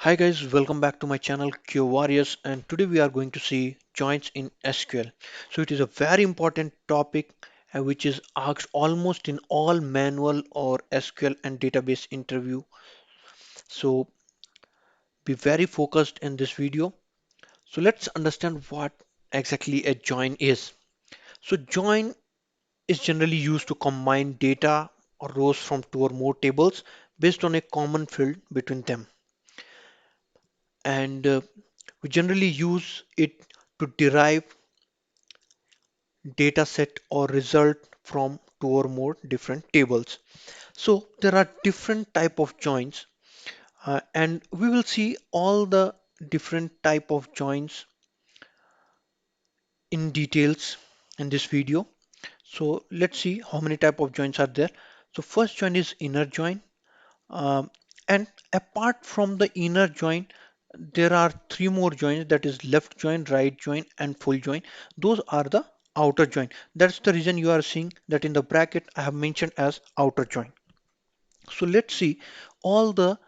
Hi guys, welcome back to my channel Q Warriors, and today we are going to see joins in SQL. So it is a very important topic which is asked almost in all manual or SQL and database interview. So be very focused in this video. So let's understand what exactly a join is. So join is generally used to combine data or rows from two or more tables based on a common field between them. And we generally use it to derive data set or result from two or more different tables. So there are different type of joins, and we will see all the different type of joins in details in this video. So let's see how many type of joins are there. So first join is inner join. Um, and apart from the inner join, there are three more joins, that is left join, right join, and full join. Those are the outer join. That's the reason you are seeing that in the bracket I have mentioned as outer join. So let's see all the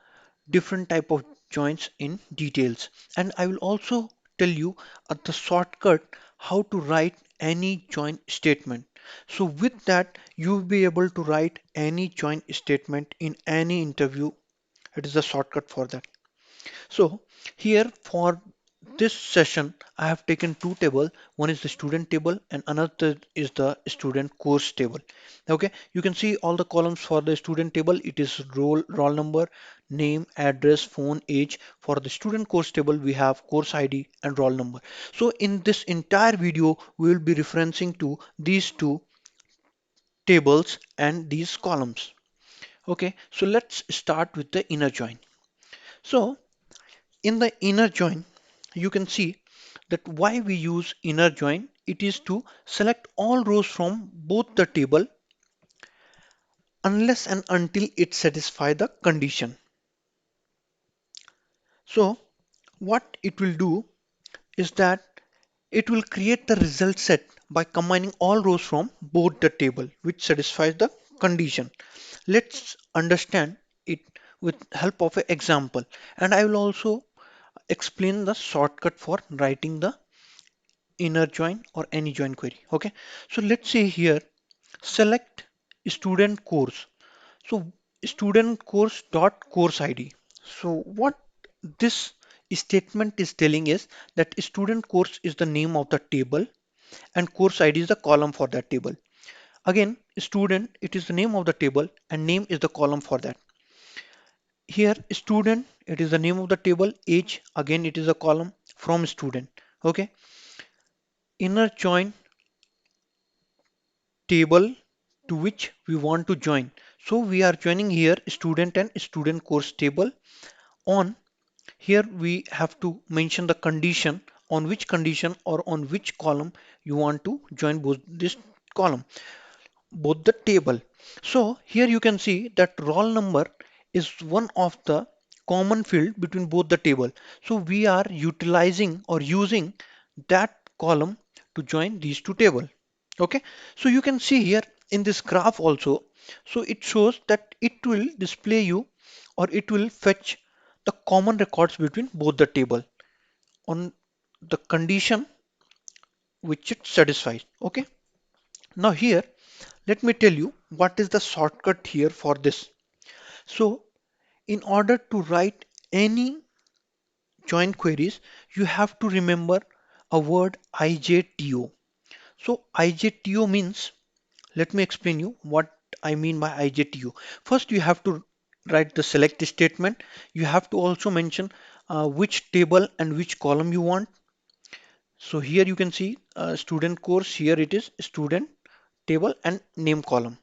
different type of joins in details. And I will also tell you the shortcut how to write any join statement. So with that, you will be able to write any join statement in any interview. It is a shortcut for that. So here for this session, I have taken two tables. One is the student table and another is the student course table. Okay, you can see all the columns for the student table. It is roll number, name, address, phone, age. For the student course table, we have course ID and roll number. So in this entire video, we will be referencing to these two tables and these columns. Okay, so let's start with the inner join. So in the inner join, you can see that why we use inner join. It is to select all rows from both the table unless and until it satisfy the condition. So what it will do is that it will create the result set by combining all rows from both the table which satisfies the condition. Let's understand it with help of an example, and I will also explain the shortcut for writing the inner join or any join query. Okay, so let's say here select student course. So student course dot course ID. So what this statement is telling is that student course is the name of the table and course ID is the column for that table. Again, student, it is the name of the table and name is the column for that. Here student, it is the name of the table. Age, again it is a column from student. Okay, inner join table to which we want to join. So we are joining here student and student course table. On here we have to mention the condition, on which condition or on which column you want to join both this column, both the table. So here you can see that roll number is one of the common field between both the table. So we are utilizing or using that column to join these two table. Okay, so you can see here in this graph also, so it shows that it will display you or it will fetch the common records between both the table on the condition which it satisfies. Okay, now here let me tell you what is the shortcut here for this. So in order to write any join queries, you have to remember a word IJTO. So IJTO means, let me explain you what I mean by IJTO. First, you have to write the select statement. You have to also mention which table and which column you want. So here you can see student course. Here it is student table and name column.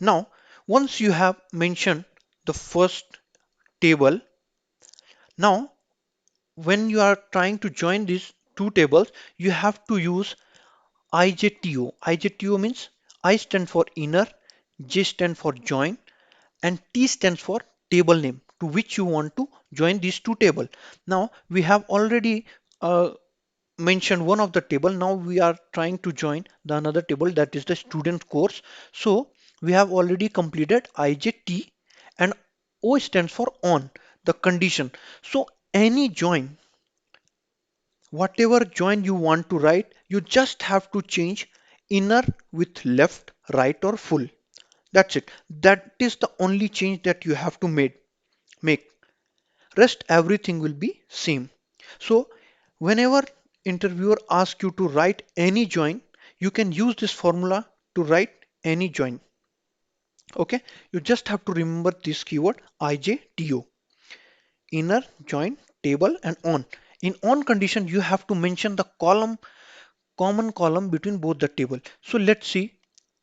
Now, once you have mentioned the first table, now when you are trying to join these two tables, you have to use IJTO. IJTO means I stand for inner, J stand for join, and T stands for table name to which you want to join these two table. Now we have already mentioned one of the table. Now we are trying to join the another table, that is the student course. So we have already completed IJT and O stands for on, the condition. So any join, whatever join you want to write, you just have to change inner with left, right or full. That's it. That is the only change that you have to make. Rest everything will be same. So whenever interviewer asks you to write any join, you can use this formula to write any join. Okay, you just have to remember this keyword IJTO, inner join table and on. In on condition, you have to mention the common column between both the table. So let's see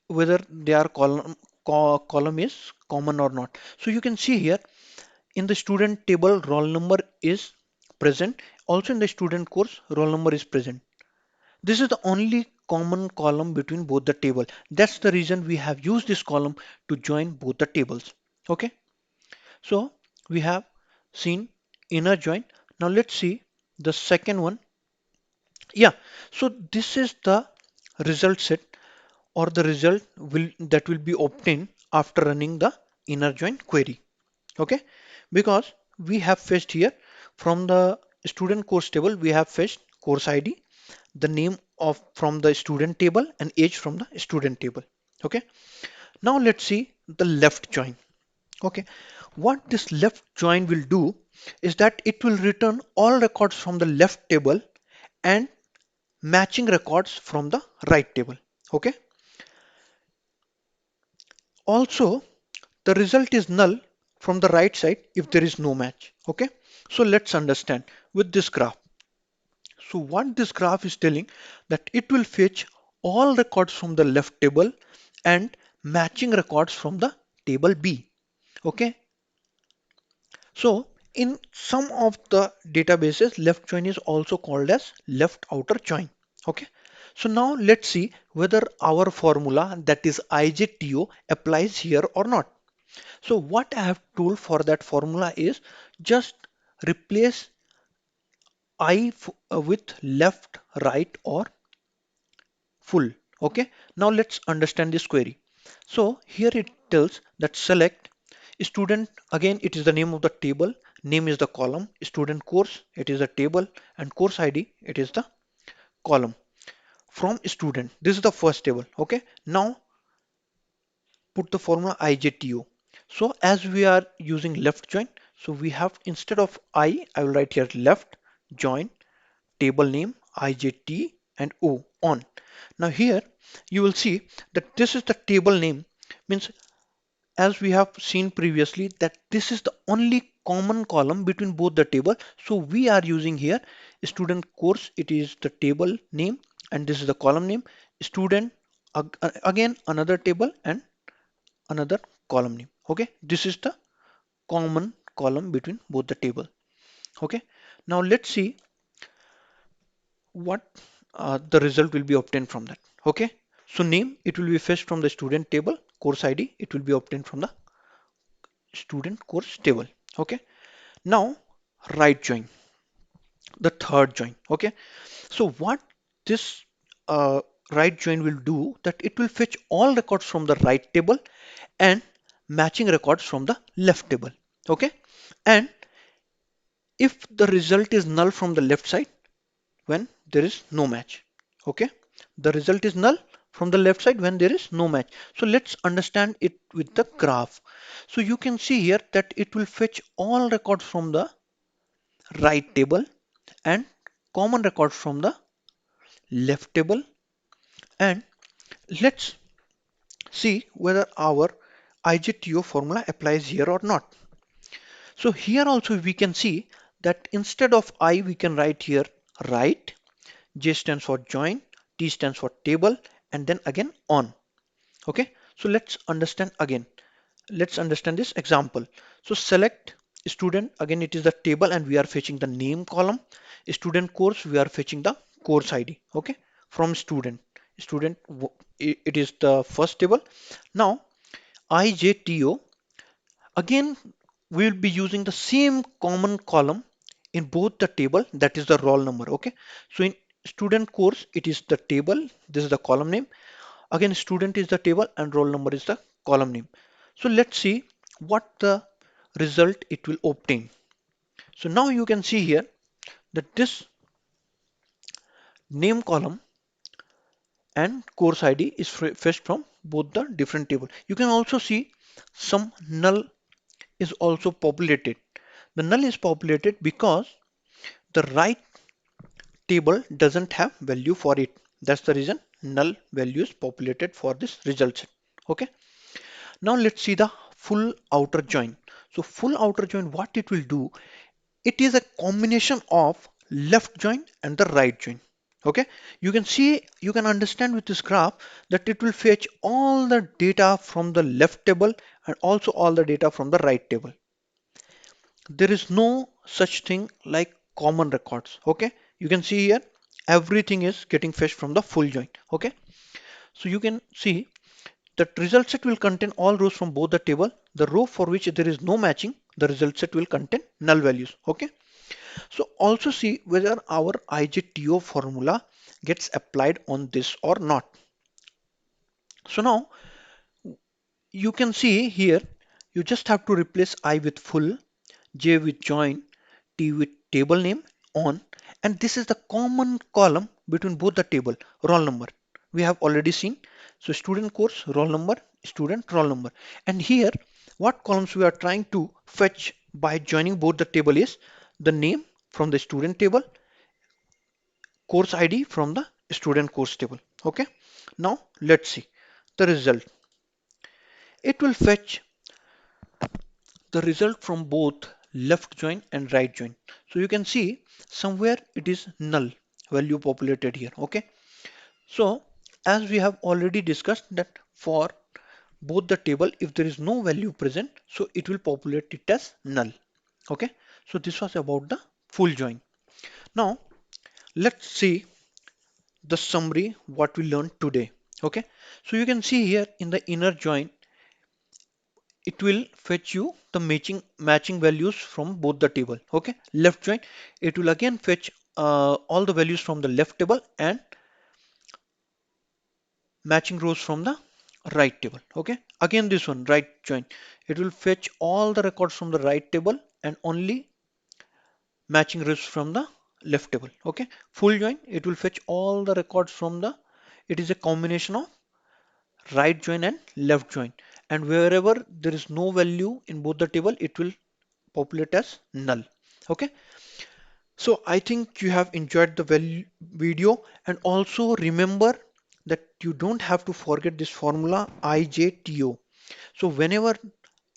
whether their column is common or not. So you can see here in the student table roll number is present. Also in the student course roll number is present. This is the only common column between both the table. That's the reason we have used this column to join both the tables. Okay. So we have seen inner join. Now let's see the second one. Yeah. So this is the result set or the result that will be obtained after running the inner join query. Okay. Because we have fetched here from the student course table, we have fetched course ID, the name of from the student table and age from the student table. Okay. Now let's see the left join. Okay. What this left join will do is that it will return all records from the left table and matching records from the right table. Okay. Also, the result is null from the right side if there is no match. Okay. So let's understand with this graph. So what this graph is telling that it will fetch all records from the left table and matching records from the table B. Okay. So in some of the databases, left join is also called as left outer join. Okay. So now let's see whether our formula that is IJTO applies here or not. So what I have told for that formula is just replace with left, right or full. Okay. Now let's understand this query. So here it tells that select student, again it is the name of the table, name is the column, student course it is the table and course ID it is the column. From student, this is the first table. Okay. Now put the formula IJTO. So as we are using left join, so we have instead of I will write here left join table name IJT and O on. Now here you will see that this is the table name, means as we have seen previously that this is the only common column between both the table. So we are using here student course, it is the table name and this is the column name, student again another table and another column name. Okay, this is the common column between both the table. Okay, now let's see what the result will be obtained from that. Okay, so name it will be fetched from the student table, course ID it will be obtained from the student course table. Okay, now right join, the third join. Okay, so what this right join will do that it will fetch all records from the right table and matching records from the left table. Okay, and if the result is null from the left side when there is no match. Okay, the result is null from the left side when there is no match. So let's understand it with the graph. So you can see here that it will fetch all records from the right table and common records from the left table, and let's see whether our IGTO formula applies here or not. So here also we can see that instead of I we can write here right, J stands for join, T stands for table and then again on. Okay, so let's understand again. Let's understand this example. So select student, again it is the table and we are fetching the name column. Student course we are fetching the course ID. Okay, from student. It is the first table. Now IJTO, again we will be using the same common column in both the table, that is the roll number. Okay, so in student course it is the table, this is the column name, again student is the table and roll number is the column name. So let's see what the result it will obtain. So now you can see here that this name column and course ID is fetched from both the different table. You can also see some null is also populated. The null is populated because the right table doesn't have value for it. That's the reason null value is populated for this result set. Okay. Now let's see the full outer join. So full outer join, what it will do, it is a combination of left join and the right join. Okay, you can see, you can understand with this graph that it will fetch all the data from the left table and also all the data from the right table. There is no such thing like common records. Okay, you can see here everything is getting fetched from the full join. Okay, so you can see that result set will contain all rows from both the table. The row for which there is no matching, the result set will contain null values. Okay, so also see whether our IJTO formula gets applied on this or not. So now you can see here, you just have to replace I with full, J with join, T with table name on, and this is the common column between both the table, roll number. We have already seen. So student course, roll number, student roll number. And here, what columns we are trying to fetch by joining both the table is the name from the student table, course ID from the student course table. Okay. Now let's see the result. It will fetch the result from both left join and right join. So you can see somewhere it is null value populated here. Okay. So as we have already discussed that for both the table, if there is no value present, so it will populate it as null. Okay. So this was about the full join. Now let's see the summary what we learned today. Okay, so you can see here in the inner join, it will fetch you the matching values from both the table. Okay, left join, it will again fetch all the values from the left table and matching rows from the right table. Okay, again this one right join, it will fetch all the records from the right table and only matching rows from the left table. Okay, full join, it will fetch all the records from the, it is a combination of right join and left join, and wherever there is no value in both the table, it will populate as null. Okay, so I think you have enjoyed the video, and also remember that you don't have to forget this formula IJTO. So whenever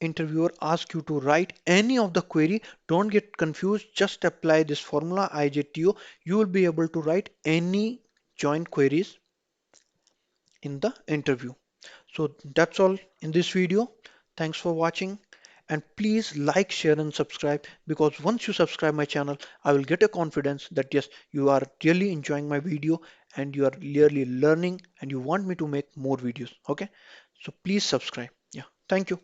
interviewer asks you to write any of the query, don't get confused, just apply this formula IJTO. You will be able to write any join queries in the interview. So that's all in this video. Thanks for watching, and please like, share and subscribe, because once you subscribe my channel, I will get a confidence that yes, you are really enjoying my video and you are really learning and you want me to make more videos. Okay, so please subscribe. Yeah, thank you.